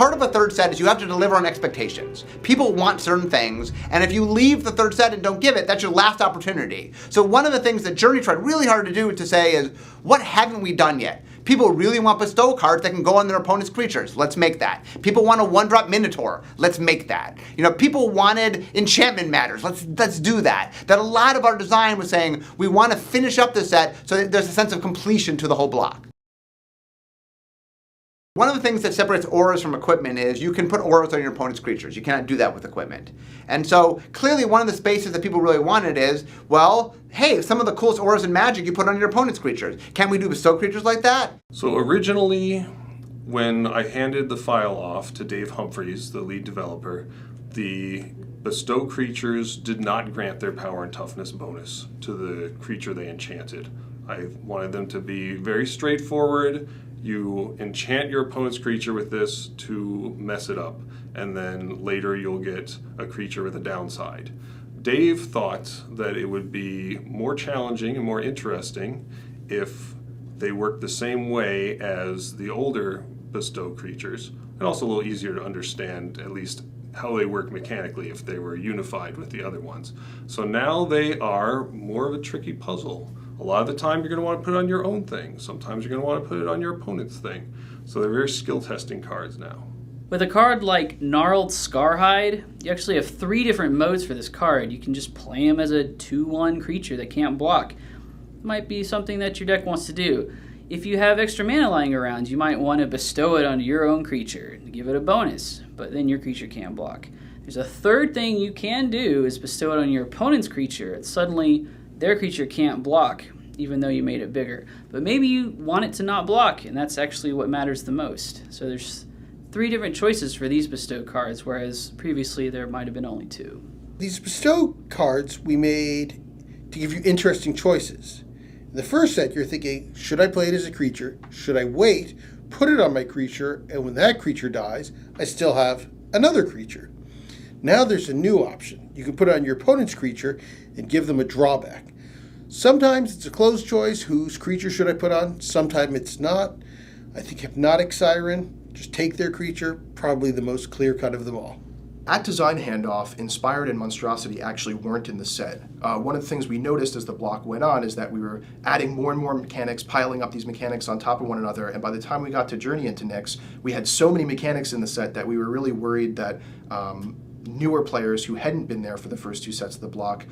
part of a third set is you have to deliver on expectations. People want certain things, and if you leave the third set and don't give it, that's your last opportunity. So one of the things that Journey tried really hard to do to say is, what haven't we done yet? People really want bestow cards that can go on their opponent's creatures. Let's make that. People want a one-drop Minotaur. Let's make that. You know, people wanted enchantment matters. Let's do that. That a lot of our design was saying we want to finish up the set so that there's a sense of completion to the whole block. One of the things that separates auras from equipment is you can put auras on your opponent's creatures. You cannot do that with equipment. And so clearly one of the spaces that people really wanted is, well, hey, some of the coolest auras in Magic you put on your opponent's creatures. Can we do bestow creatures like that? So originally, when I handed the file off to Dave Humphreys, the lead developer, the bestow creatures did not grant their power and toughness bonus to the creature they enchanted. I wanted them to be very straightforward. You enchant your opponent's creature with this to mess it up, and then later you'll get a creature with a downside. Dave thought that it would be more challenging and more interesting if they worked the same way as the older bestow creatures, and also a little easier to understand at least how they work mechanically if they were unified with the other ones. So now they are more of a tricky puzzle. A lot of the time you're going to want to put it on your own thing. Sometimes you're going to want to put it on your opponent's thing. So they're very skill testing cards now. With a card like Gnarled Scarhide, you actually have 3 different modes for this card. You can just play him as a 2/1 creature that can't block. It might be something that your deck wants to do. If you have extra mana lying around, you might want to bestow it onto your own creature and give it a bonus, but then your creature can't block. There's a third thing you can do is bestow it on your opponent's creature, and suddenly their creature can't block, even though you made it bigger. But maybe you want it to not block, and that's actually what matters the most. So there's 3 different choices for these bestow cards, whereas previously there might have been only 2. These bestow cards we made to give you interesting choices. In the first set, you're thinking, should I play it as a creature? Should I wait, put it on my creature, and when that creature dies, I still have another creature? Now there's a new option. You can put it on your opponent's creature and give them a drawback. Sometimes it's a closed choice. Whose creature should I put on? Sometimes it's not. I think Hypnotic Siren, just take their creature, probably the most clear-cut of them all. At design handoff, Inspired and Monstrosity actually weren't in the set. One of the things we noticed as the block went on is that we were adding more and more mechanics, piling up these mechanics on top of one another, and by the time we got to Journey into Nyx, we had so many mechanics in the set that we were really worried that newer players who hadn't been there for the first 2 sets of the block,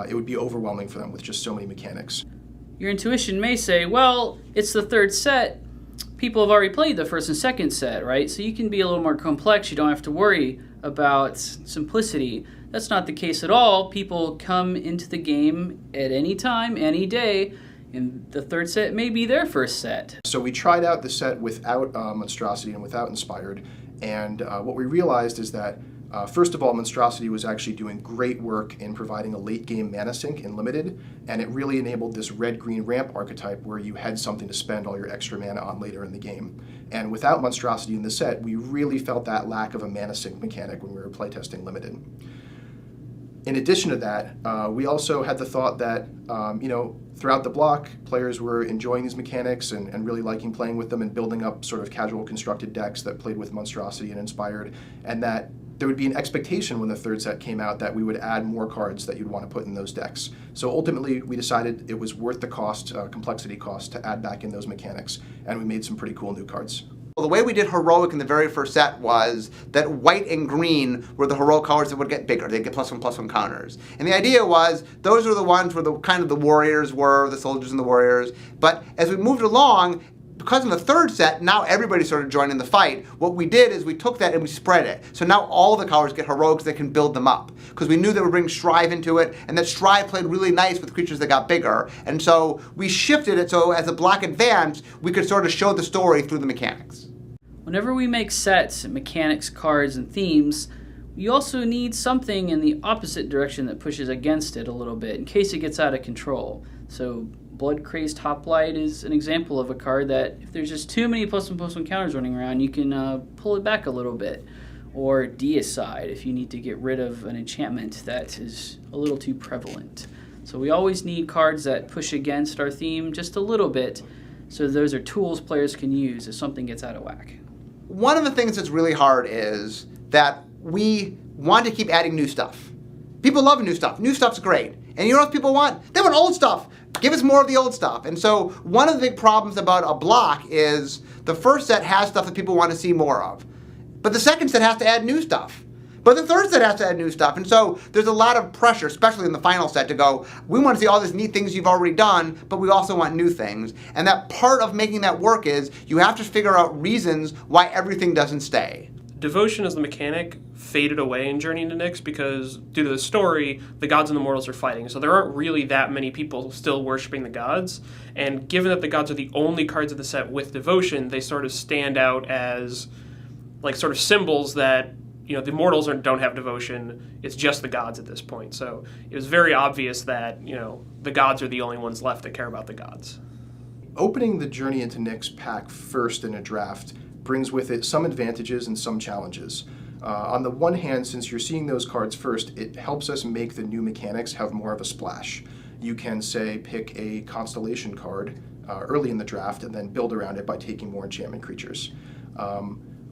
it would be overwhelming for them with just so many mechanics. Your intuition may say, well, it's the 3rd set. People have already played the 1st and 2nd set, right? So you can be a little more complex. You don't have to worry about simplicity. That's not the case at all. People come into the game at any time, any day, and the 3rd set may be their 1st set. So we tried out the set without Monstrosity and without Inspired, and what we realized is that first of all, Monstrosity was actually doing great work in providing a late game mana sink in Limited, and it really enabled this red-green ramp archetype where you had something to spend all your extra mana on later in the game. And without Monstrosity in the set, we really felt that lack of a mana sink mechanic when we were playtesting Limited. In addition to that, we also had the thought that, throughout the block, players were enjoying these mechanics and really liking playing with them and building up sort of casual constructed decks that played with Monstrosity and Inspired, and that there would be an expectation when the 3rd set came out that we would add more cards that you'd want to put in those decks. So ultimately, we decided it was worth the cost, complexity cost, to add back in those mechanics, and we made some pretty cool new cards. Well, the way we did Heroic in the very first set was that white and green were the heroic colors that would get bigger. They'd get +1/+1 counters. And the idea was those were the ones where the kind of the warriors were, the soldiers and the warriors. But as we moved along, because in the 3rd set, now everybody started joining the fight. What we did is we took that and we spread it. So now all the colors get heroics that can build them up. Because we knew they would bring Strive into it, and that Strive played really nice with creatures that got bigger. And so we shifted it so as the block advanced, we could sort of show the story through the mechanics. Whenever we make sets, mechanics, cards, and themes, we also need something in the opposite direction that pushes against it a little bit in case it gets out of control. So Blood-Crazed Hoplite is an example of a card that if there's just too many +1/+1 counters running around, you can pull it back a little bit. Or Deicide if you need to get rid of an enchantment that is a little too prevalent. So we always need cards that push against our theme just a little bit, so those are tools players can use if something gets out of whack. one of the things that's really hard is that we want to keep adding new stuff. People love new stuff. New stuff's great. And you know what people want? They want old stuff. Give us more of the old stuff. And so one of the big problems about a block is the first set has stuff that people want to see more of. But the second set has to add new stuff. But the third set has to add new stuff. And so there's a lot of pressure, especially in the final set, to go, we want to see all these neat things you've already done, but we also want new things. And that part of making that work is you have to figure out reasons why everything doesn't stay. Devotion as the mechanic faded away in Journey into Nyx because due to the story, the gods and the mortals are fighting. So there aren't really that many people still worshiping the gods. And given that the gods are the only cards of the set with devotion, they sort of stand out as like sort of symbols that, you know, the mortals don't have devotion. It's just the gods at this point. So it was very obvious that, you know, the gods are the only ones left that care about the gods. Opening the Journey into Nyx pack first in a draft brings with it some advantages and some challenges. On the one hand, since you're seeing those cards first, it helps us make the new mechanics have more of a splash. You can, say, pick a Constellation card early in the draft and then build around it by taking more enchantment creatures.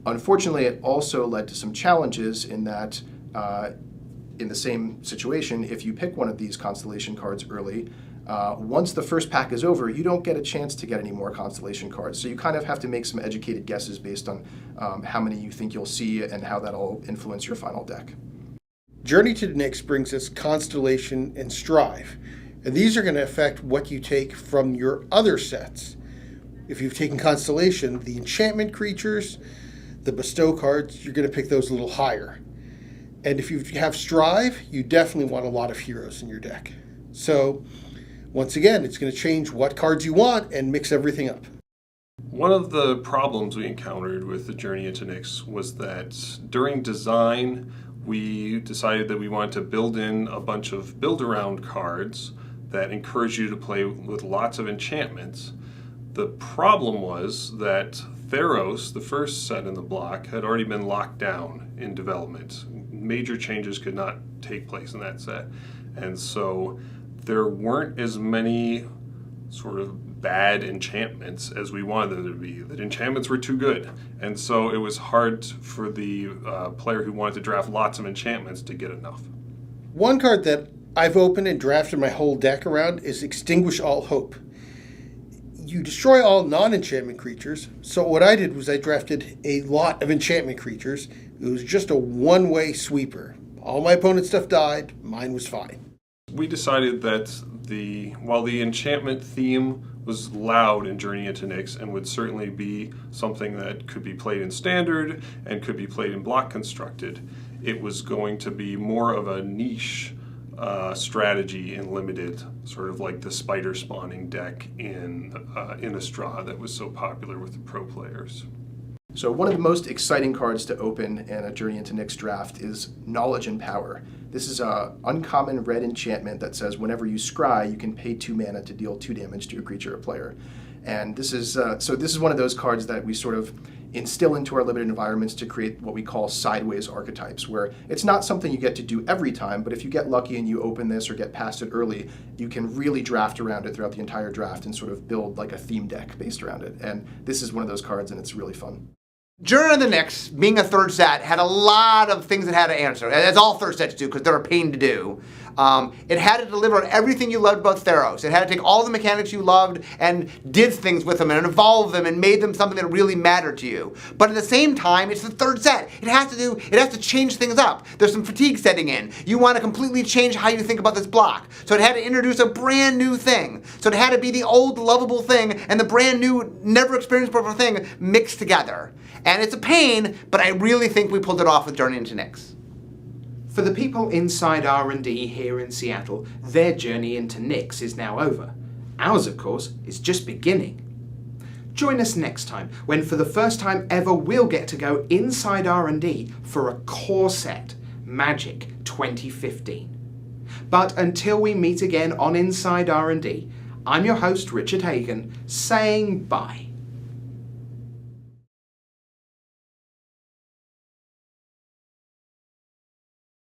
Unfortunately, it also led to some challenges in that in the same situation, if you pick one of these Constellation cards early, once the first pack is over, you don't get a chance to get any more Constellation cards. So you kind of have to make some educated guesses based on how many you think you'll see and how that'll influence your final deck. Journey to Nyx brings us Constellation and Strive. And these are going to affect what you take from your other sets. If you've taken Constellation, the enchantment creatures, the bestow cards, you're going to pick those a little higher. And if you have Strive, you definitely want a lot of heroes in your deck. So, once again, it's going to change what cards you want and mix everything up. One of the problems we encountered with the Journey into Nyx was that during design, we decided that we wanted to build in a bunch of build-around cards that encourage you to play with lots of enchantments. The problem was that Theros, the first set in the block, had already been locked down in development. Major changes could not take place in that set. And so there weren't as many sort of bad enchantments as we wanted them to be. The enchantments were too good. And so it was hard for the player who wanted to draft lots of enchantments to get enough. One card that I've opened and drafted my whole deck around is Extinguish All Hope. You destroy all non-enchantment creatures. So what I did was I drafted a lot of enchantment creatures. It was just a one-way sweeper. All my opponent's stuff died. Mine was fine. We decided that while the enchantment theme was loud in Journey into Nyx and would certainly be something that could be played in Standard and could be played in Block Constructed, it was going to be more of a niche strategy in Limited, sort of like the spider spawning deck in Innistrad that was so popular with the pro players. So one of the most exciting cards to open in a Journey into Nyx draft is Knowledge and Power. This is an uncommon red enchantment that says whenever you scry, you can pay 2 mana to deal 2 damage to a creature or player. And this is one of those cards that we sort of instill into our limited environments to create what we call sideways archetypes, where it's not something you get to do every time, but if you get lucky and you open this or get past it early, you can really draft around it throughout the entire draft and sort of build like a theme deck based around it. And this is one of those cards, and it's really fun. Journey into Nyx, being a third set, had a lot of things it had to answer, as all third sets do, because they're a pain to do. It had to deliver on everything you loved about Theros. It had to take all the mechanics you loved and did things with them and evolve them and made them something that really mattered to you. But at the same time, it's the third set. It has to change things up. There's some fatigue setting in. You want to completely change how you think about this block. So it had to introduce a brand new thing. So it had to be the old lovable thing and the brand new, never experienced before thing mixed together. And it's a pain, but I really think we pulled it off with Journey into Nyx. For the people inside R&D here in Seattle, their journey into Nyx is now over. Ours, of course, is just beginning. Join us next time, when for the first time ever we'll get to go inside R&D for a core set, Magic 2015. But until we meet again on Inside R&D, I'm your host, Richard Hagan, saying bye.